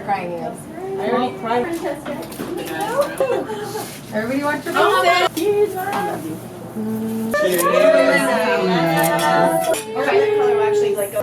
Crying again. I already cried. Everybody watch your Cheers. Okay. Color will actually like go.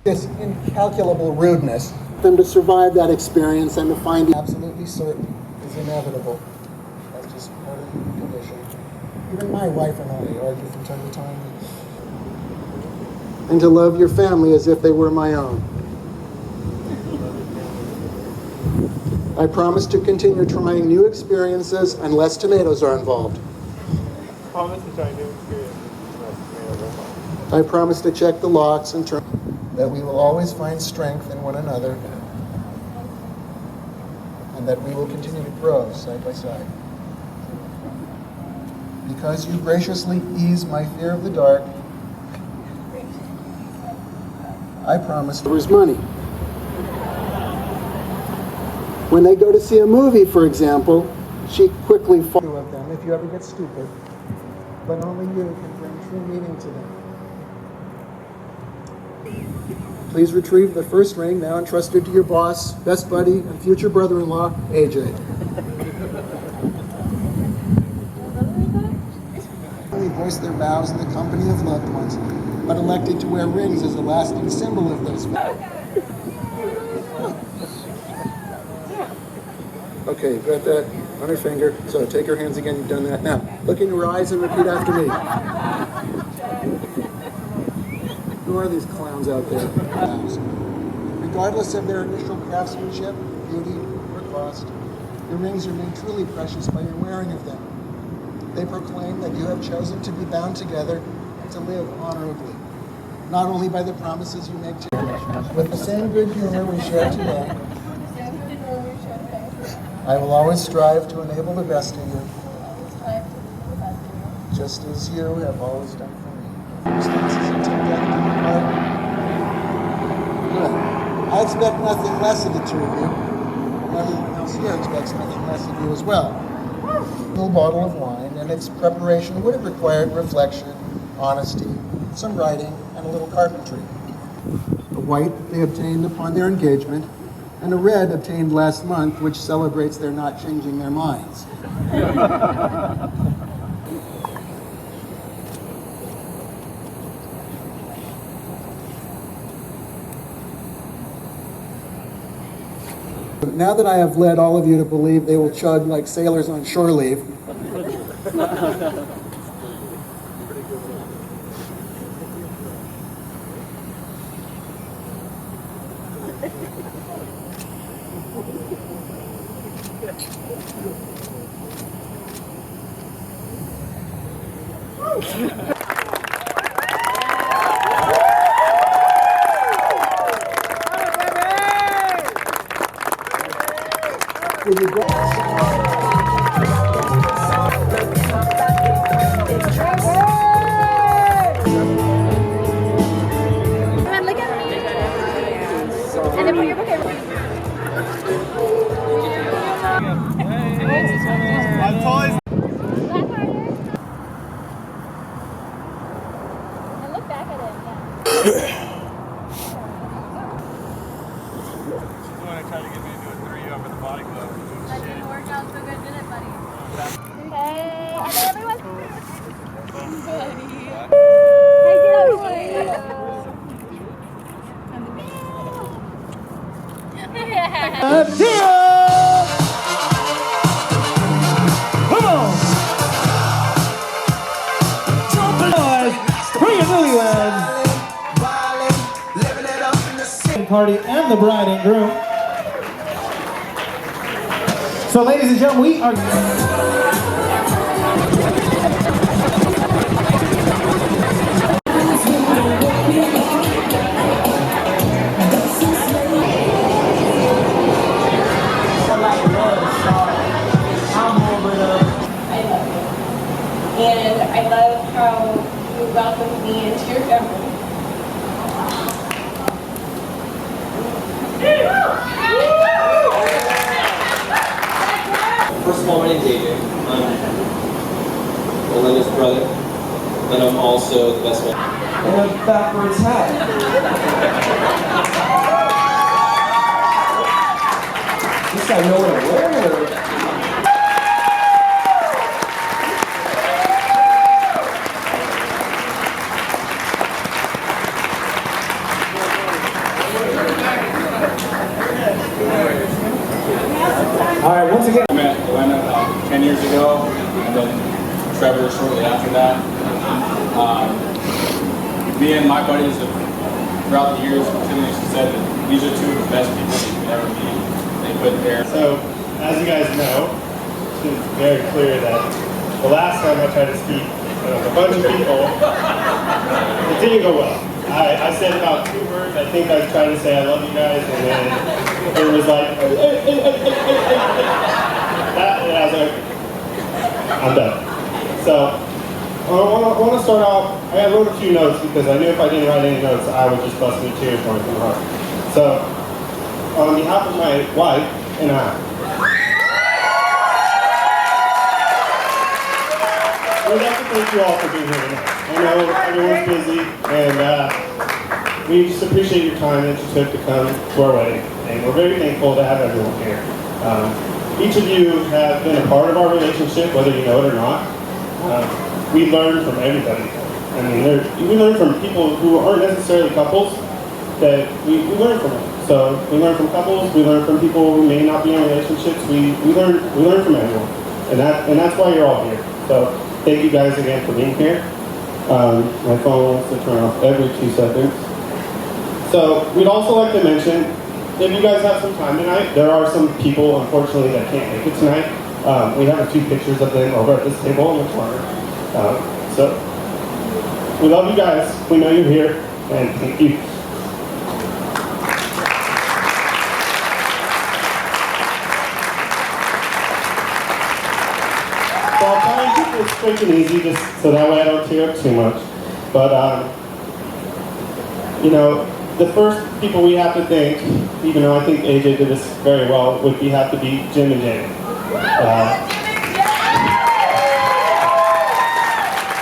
This incalculable rudeness, them to survive that experience and to find absolutely certain is inevitable. That's just part of the human condition. Even my wife and I argue from time to time. And to love your family as if they were my own. I promise to continue trying new experiences unless tomatoes are involved. Promise to try new experiences unless tomatoes are involved. I promise to check the locks and turn. That we will always find strength in one another, and that we will continue to grow side by side. Because you graciously ease my fear of the dark, I promise there's money. When they go to see a movie, for example, she quickly falls of them if you ever get stupid, but only you can bring true meaning to them. Please retrieve the first ring now entrusted to your boss, best buddy, and future brother-in-law, AJ. Only voice their vows in the company of loved ones, but elected to wear rings as a lasting symbol of those vows. Okay, you've got that on her finger, so take her hands again, you've done that. Now, look in your eyes and repeat after me. Who are these clowns out there? Regardless of their initial craftsmanship, beauty, or cost, your rings are made truly precious by your wearing of them. They proclaim that you have chosen to be bound together and to live honorably, not only by the promises you make to others. With the same good humor we share today, I will always strive to enable the best in you, just as you have always done for me. Circumstances until death do you part. Good. I expect nothing less of the two of you, and everyone else here expects nothing less of you as well. A little bottle of wine, and its preparation would have required reflection, honesty, some writing, and a little carpentry. A white that they obtained upon their engagement, and a red obtained last month, which celebrates their not changing their minds. Now that I have led all of you to believe they will chug like sailors on shore leave, would you go? Come on, look at me. And then put your book in. I'm totally. Laugh harder. And look back at it. Yeah. She's the one that tried to get me to do a 3 over the body glove. That didn't work out so good, did it, buddy? Hey, and then everyone. Hey, get up. Come on! Bring your newlyweds! Party and the bride and groom. So, ladies and gentlemen, we are. And I love how you welcomed me into your family. First of all, my name's AJ. I'm Melinda's brother, and I'm also the best man. And a backwards hat. This guy know what to wear. All right, once again. I met Elena about 10 years ago, and then Trevor shortly after that. Me and my buddies have, throughout the years, continuously said that these are two of the best people you could ever meet. They put there. So, as you guys know, it's very clear that the last time I tried to speak with a bunch of people, it didn't go well. I said about 2 words. I think I tried to say I love you guys, and then it was like, that, and I was like, I'm done. So, I want to start off, I wrote a few notes because I knew if I didn't write any notes, I would just bust into tears going from the heart. So, on behalf of my wife and I, we'd like to thank you all for being here tonight. I know everyone's busy, and we just appreciate your time that you took to come to our wedding, and we're very thankful to have everyone here. Each of you have been a part of our relationship, whether you know it or not. We learn from everybody. I mean, we learn from people who aren't necessarily couples, that we learn from them. So we learn from couples, we learn from people who may not be in relationships, we learn from everyone. And that's why you're all here. So thank you guys again for being here. My phone wants to turn off every 2 seconds. So we'd also like to mention, if you guys have some time tonight, there are some people, unfortunately, that can't make it tonight. We have a few pictures of them over at this table in the corner. So we love you guys. We know you're here, and thank you. So I'll try and keep this quick and easy, just so that way I don't tear up too much. But you know, the first people we have to thank, even though I think AJ did this very well, would have to be Jim and Jane.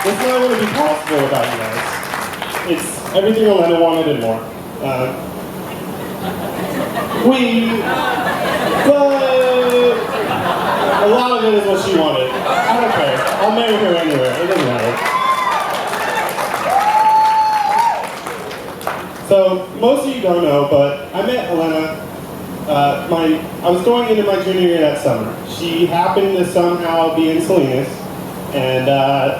This is not going to be possible without you guys. It's everything Elena wanted and more. But a lot of it is what she wanted. I don't care. I'll marry her anywhere. It doesn't matter. So, most of you don't know, but I met Elena I was going into my junior year that summer. She happened to somehow be in Salinas, and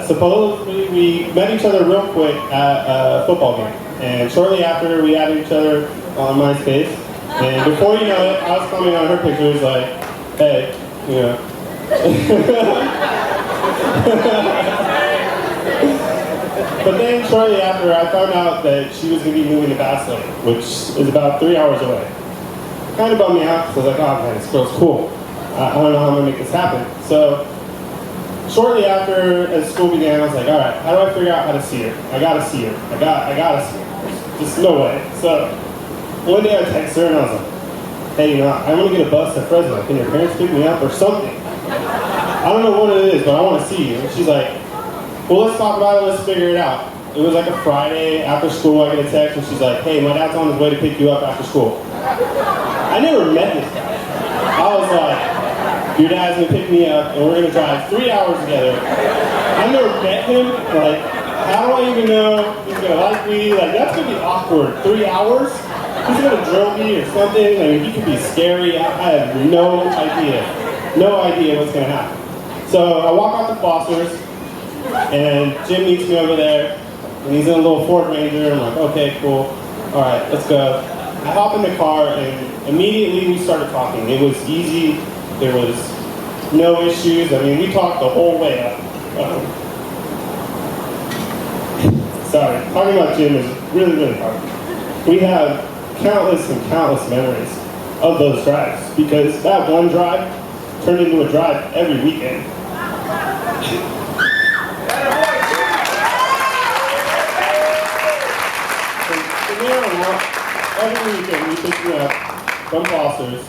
supposedly we met each other real quick at a football game. And shortly after, we added each other on MySpace. And before you know it, I was commenting on her pictures like, hey, you know. But then shortly after, I found out that she was going to be moving to Bass Lake, which is about 3 hours away. Kind of bummed me out, because I was like, oh man, this girl's cool. I don't know how I'm going to make this happen. So shortly after, as school began, I was like, all right, how do I figure out how to see her? I got to see her. I got to see her. There's just no way. So one day I texted her and I was like, hey, you know, I want to get a bus to Fresno. Can your parents pick me up or something? I don't know what it is, but I want to see you. And she's like, well, let's talk about it, let's figure it out. It was like a Friday after school, I get a text and she's like, hey, my dad's on his way to pick you up after school. I never met this guy. I was like, your dad's gonna pick me up and we're gonna drive 3 hours together. I never met him, like, how do I even know he's gonna like me? Like, that's gonna be awkward. 3 hours? He's gonna drill me or something. I mean, he could be scary. I have no idea what's gonna happen. So I walk out to Foster's, and Jim meets me over there, and he's in a little Ford Ranger. I'm like, okay, cool. All right, let's go. I hop in the car, and immediately we started talking. It was easy. There was no issues. I mean, we talked the whole way up. Sorry, talking about Jim is really, really hard. We have countless and countless memories of those drives, because that one drive turned into a drive every weekend. Every weekend, he picked me up from Foster's,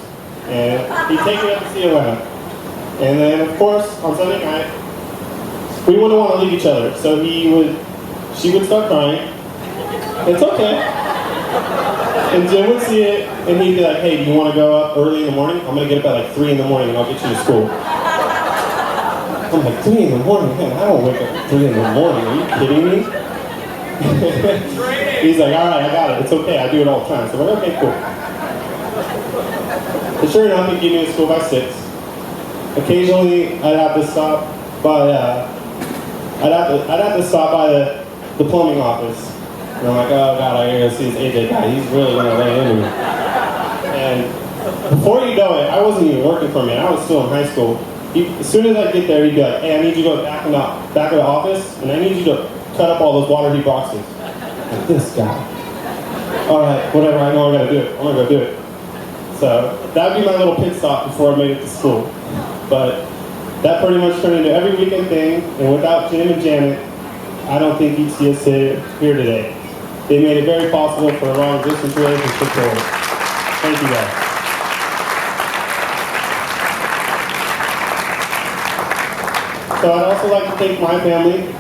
and he'd take me up to see Elena. And then, of course, on Sunday night, we wouldn't want to leave each other, so she would start crying. It's okay. And Jim would see it, and he'd be like, hey, do you want to go up early in the morning? I'm going to get up at like 3 in the morning, and I'll get you to school. I'm like, 3 in the morning? Man, I don't wake up at 3 in the morning. Are you kidding me? He's like, all right, I got it. It's okay. I do it all the time. So I'm like, okay, cool. And sure enough, he'd get me to school by 6. Occasionally, I'd have to stop by. I'd have to stop by the plumbing office. And I'm like, oh god, I gotta go see this AJ guy. He's really gonna lay into me. And before you know it, I wasn't even working for him yet. I was still in high school. As soon as I get there, he'd be like, hey, I need you to go back of the office, and I need you to cut up all those water heat boxes. Like, this guy. Alright, whatever, I know I gotta do it. I'm gonna go do it. So that would be my little pit stop before I made it to school. But that pretty much turned into every weekend thing, and without Jim and Janet, I don't think you'd see us here today. They made it very possible for a long distance relationship to work. Thank you guys. So I'd also like to thank my family.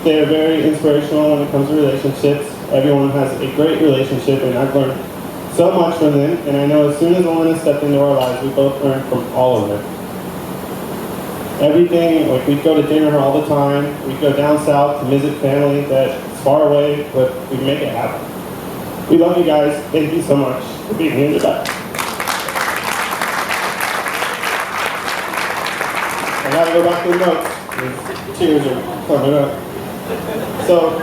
They are very inspirational when it comes to relationships. Everyone has a great relationship, and I've learned so much from them. And I know as soon as Elena stepped into our lives, we both learned from all of them. Everything, like we'd go to dinner all the time. We'd go down south to visit family that's far away, but we'd make it happen. We love you guys. Thank you so much for being here today. I gotta go back to the notes. The tears are coming up. So,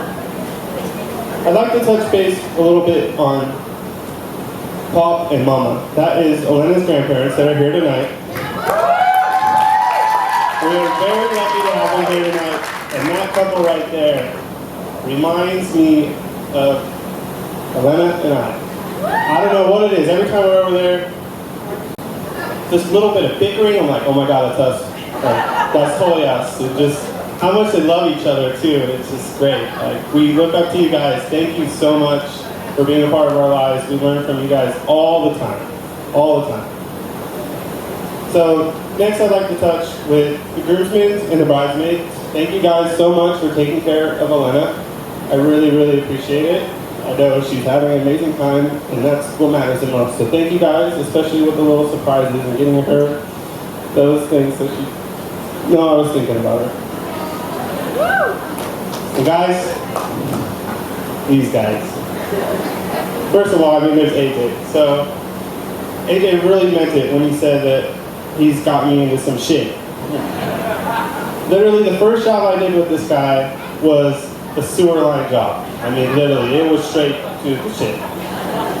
I'd like to touch base a little bit on Pop and Mama. That is Elena's grandparents that are here tonight. We are very lucky to have them here tonight, and that couple right there reminds me of Elena and I. I don't know what it is. Every time we're over there, just a little bit of bickering, I'm like, oh my god, that's us. Like, that's totally us. It just how much they love each other too. It's just great. Like, we look up to you guys. Thank you so much for being a part of our lives. We learn from you guys all the time. All the time. So next I'd like to touch with the groomsmen and the bridesmaids. Thank you guys so much for taking care of Elena. I really, really appreciate it. I know she's having an amazing time, and that's what matters the most. So thank you guys, especially with the little surprises and getting her those things that she no, I was thinking about her. And guys, these guys. First of all, I mean, there's AJ. So AJ really meant it when he said that he's got me into some shit. Literally, the first job I did with this guy was a sewer line job. I mean, literally, it was straight to the shit.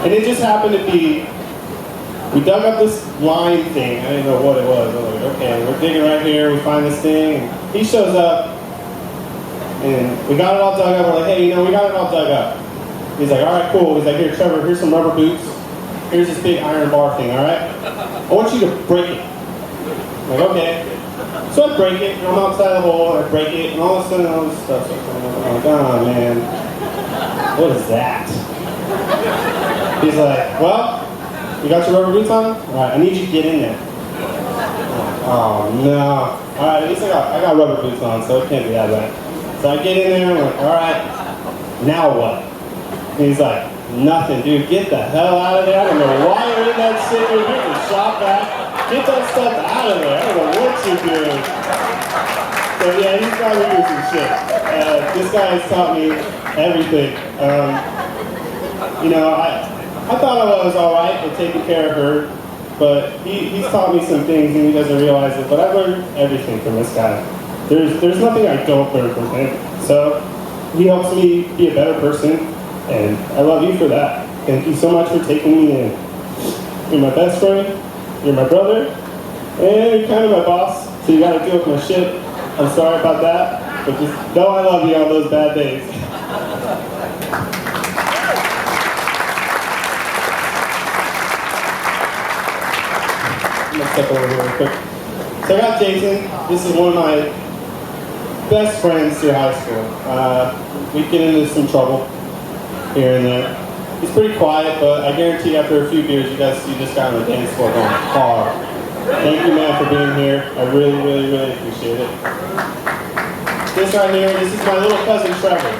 And it just happened to be, we dug up this line thing. I didn't know what it was. I was like, okay, we're digging right here. We find this thing. And he shows up, and we got it all dug up. We're like, hey, we got it all dug up. He's like, all right, cool. He's like, here, Trevor, here's some rubber boots. Here's this big iron bar thing, all right? I want you to break it. I'm like, okay. So I break it, and I'm outside the hole, and I break it, and all of a sudden all this stuff starts coming up. I'm like, oh, man, what is that? He's like, well, you got your rubber boots on? All right, I need you to get in there. Oh, no. All right, at least I got rubber boots on, so it can't be that bad. So I get in there, and I'm like, all right, now what? And he's like, nothing, dude. Get the hell out of there. I don't know why you're in that shit, dude. Get the shop back. Get that stuff out of there. I don't know what you're doing. So yeah, he's got me do some shit. This guy has taught me everything. I thought I was all right at taking care of her, but he's taught me some things and he doesn't realize it. But I've learned everything from this guy. There's nothing I don't learn from him. So he helps me be a better person. And I love you for that. Thank you so much for taking me in. You're my best friend, you're my brother, and you're kind of my boss, so you gotta deal with my shit. I'm sorry about that, but just know I love you on those bad days. I'm gonna step over here real quick. So I got Jason. This is one of my best friends through high school. We get into some trouble here and there. He's pretty quiet, but I guarantee after a few beers, you guys see this guy on the dance floor going hard. Thank you, man, for being here. I really, really, really appreciate it. This right here, this is my little cousin, Trevor.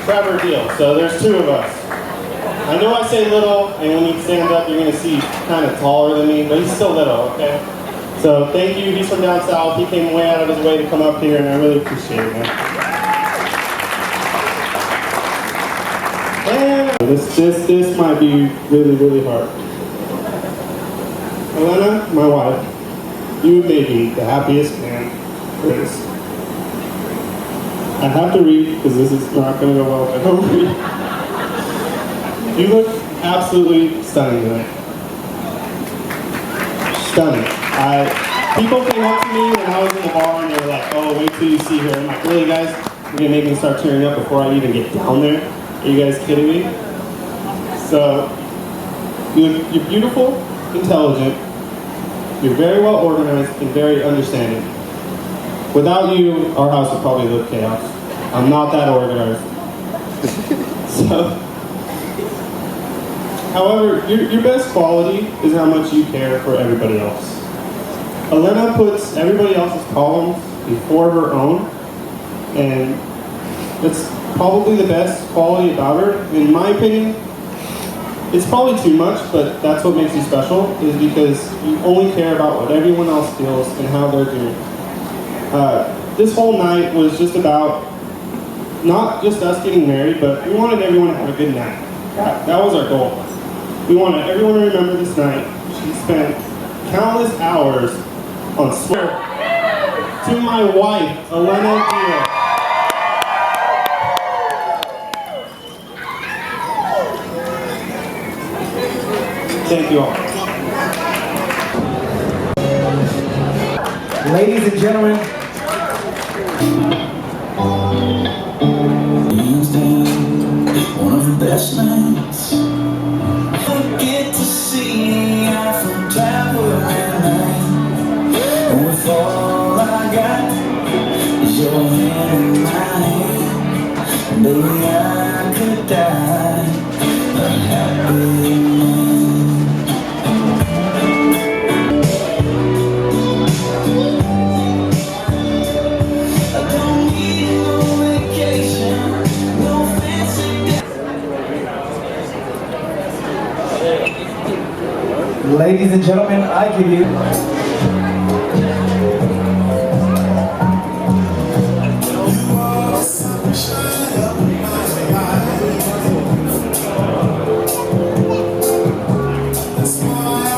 Trevor Deal. So there's two of us. I know I say little, and when you stand up, you're going to see he's kind of taller than me, but he's still little, okay? So thank you. He's from down south. He came way out of his way to come up here, and I really appreciate it, man. This might be really, really hard. Elena, my wife, you made me the happiest man there is. I have to read because this is not going to go well if I don't read. You look absolutely stunning tonight. Stunning. People came up to me when I was in the bar and they were like, oh, wait till you see her. I'm like, really, guys? You're going to make me start tearing up before I even get down there? Are you guys kidding me? So, you're beautiful, intelligent, you're very well organized, and very understanding. Without you, our house would probably look chaos. I'm not that organized. So, however, your best quality is how much you care for everybody else. Elena puts everybody else's problems before her own, and that's probably the best quality about her, in my opinion. It's probably too much, but that's what makes you special, is because you only care about what everyone else feels and how they're doing. This whole night was just about not just us getting married, but we wanted everyone to have a good night. That was our goal. We wanted everyone to remember this night. She spent countless hours on swear to my wife, Elena Deal. Thank you all. Ladies and gentlemen, one of the best nights. I get to see Eiffel Tower at night, and with all I got is your hand in my hand, baby, I could die a happy man. ladies and gentlemen, I give you That's why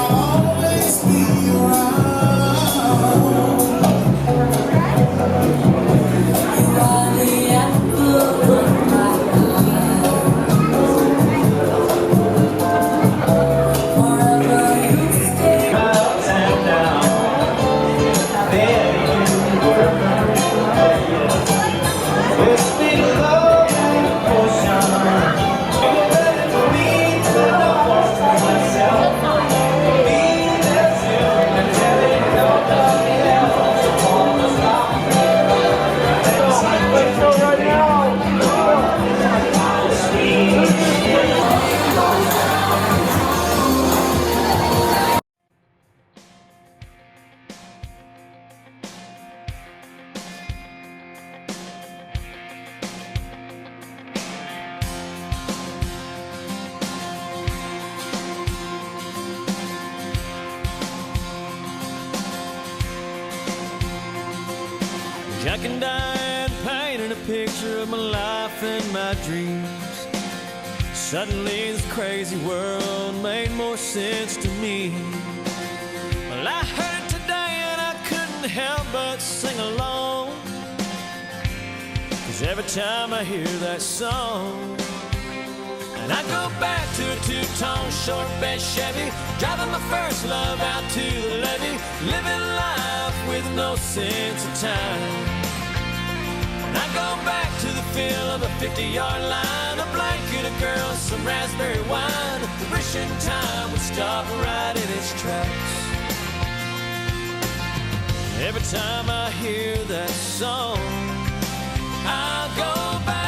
Jack and Diane painted a picture of my life and my dreams. Suddenly this crazy world made more sense to me. Well, I heard it today and I couldn't help but sing along, 'cause every time I hear that song, and I go back to a two-tone short bed Chevy, driving my first love out to the levee, living life with no sense of time. And I go back to the feel of a 50-yard line, a blanket, a girl, some raspberry wine, wishing time would stop right in its tracks. Every time I hear that song, I'll go back.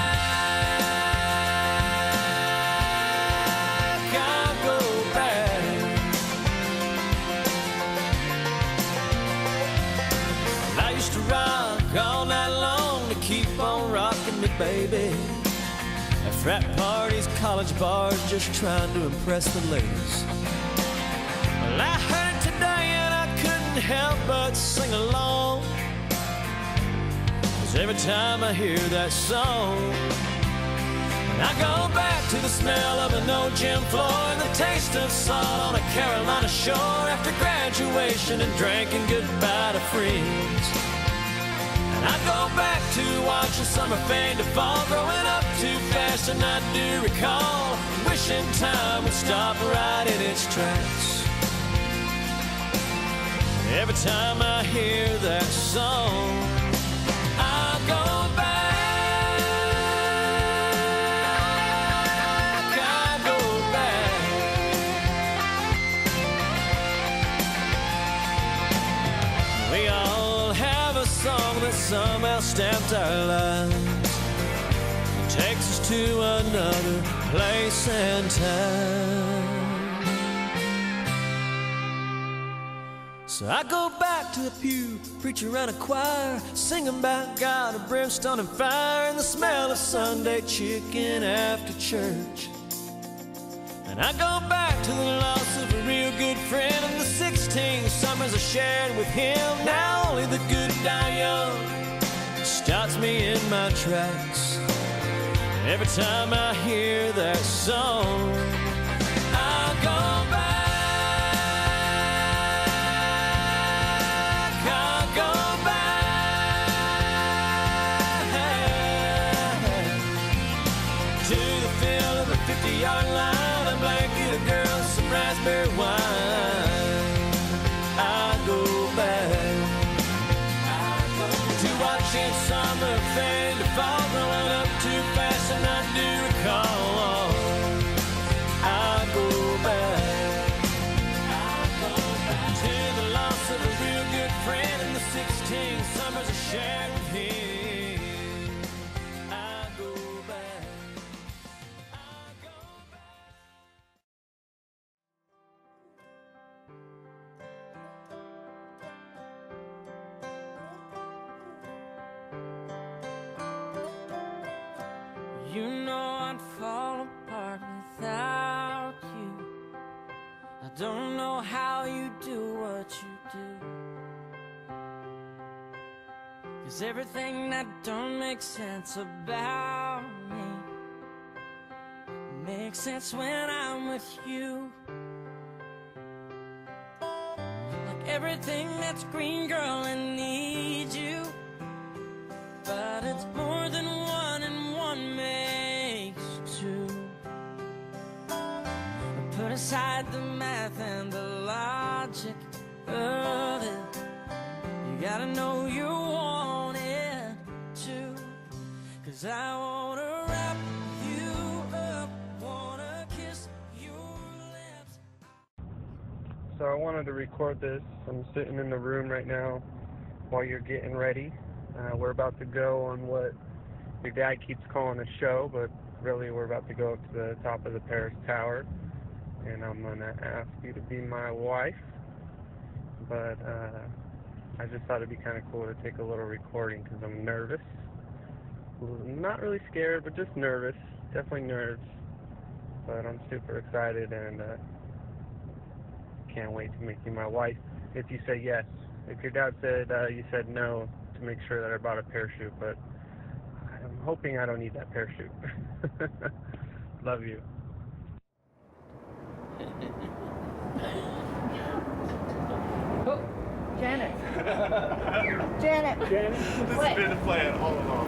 All night long to keep on rocking me, baby. At frat parties, college bars, just trying to impress the ladies. Well, I heard it today and I couldn't help but sing along, 'cause every time I hear that song, and I go back to the smell of an old gym floor and the taste of salt on a Carolina shore after graduation and drinking goodbye to friends. I go back to watching summer fade to fall, growing up too fast and I do recall, wishing time would stop right in its tracks. Every time I hear that song, I'll go back, I'll go back. We all have a song that somehow stamped our lives, it takes us to another place and time. So I go back to the pew, preacher and a choir, singing about God of brimstone and fire, and the smell of Sunday chicken after church. And I go back to the loss of a real good friend and the 16 summers I shared with him. Now only the good die young stops me in my tracks. Every time I hear that song, I'll go back, I'll go back to the feel of a 50-yard line, a blanket, a girl, some raspberry wine. I'll go back to watching summer fade to fall, growing up too fast and I do recall. I'll go back to the loss of a real good friend and the 16 summers I shared with him. I'll go back. You know I'd fall apart without you. I don't know how you do what you do, 'cause everything that don't make sense about me makes sense when I'm with you. Like everything that's green, girl, I need you, but it's more than one and one makes two. Put aside the math and the logic of it, you gotta know you want it too, 'cause I wanna wrap you up, wanna kiss your lips. So I wanted to record this. I'm sitting in the room right now while you're getting ready. We're about to go on what your dad keeps calling a show, but really we're about to go up to the top of the Paris Tower, and I'm going to ask you to be my wife. But I just thought it'd be kind of cool to take a little recording because I'm nervous. Not really scared, but just nervous. Definitely nerves. But I'm super excited and can't wait to make you my wife if you say yes. If your dad said you said no to to make sure that I brought a parachute, but I'm hoping I don't need that parachute. Love you. Oh, Janet. Janet. This has been the plan all along.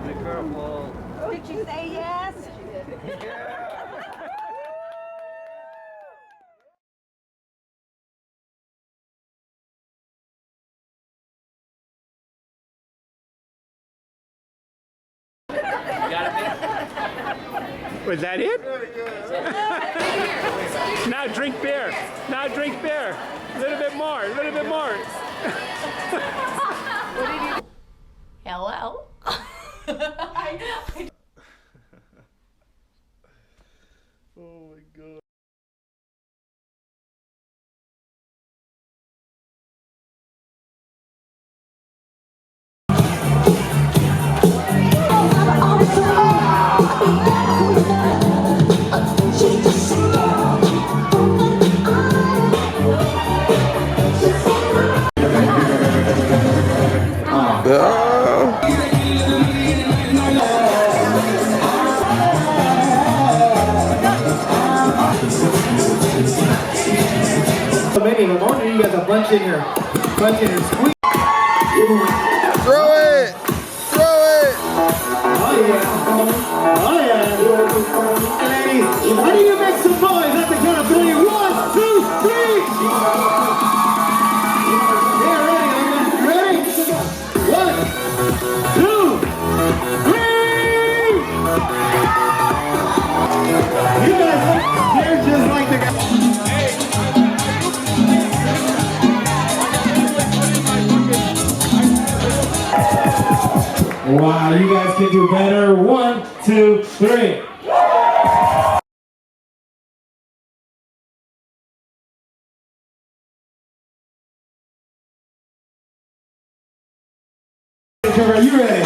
Be careful. Did she say yes? Was that it? Now drink beer. Now drink beer. A little bit more. A little bit more. Hello. Oh my god. So many of them. I wonder you guys a bunch in here squeeze. Throw it! Throw it! Oh yeah. Oh yeah. Ladies, how do you make some noise at the count of 3? 1, 2, 3. Yeah, ready, ready? 1, 2, 3. You guys look scared just like the guy. Wow, you guys can do better. 1, 2, 3. Are you ready?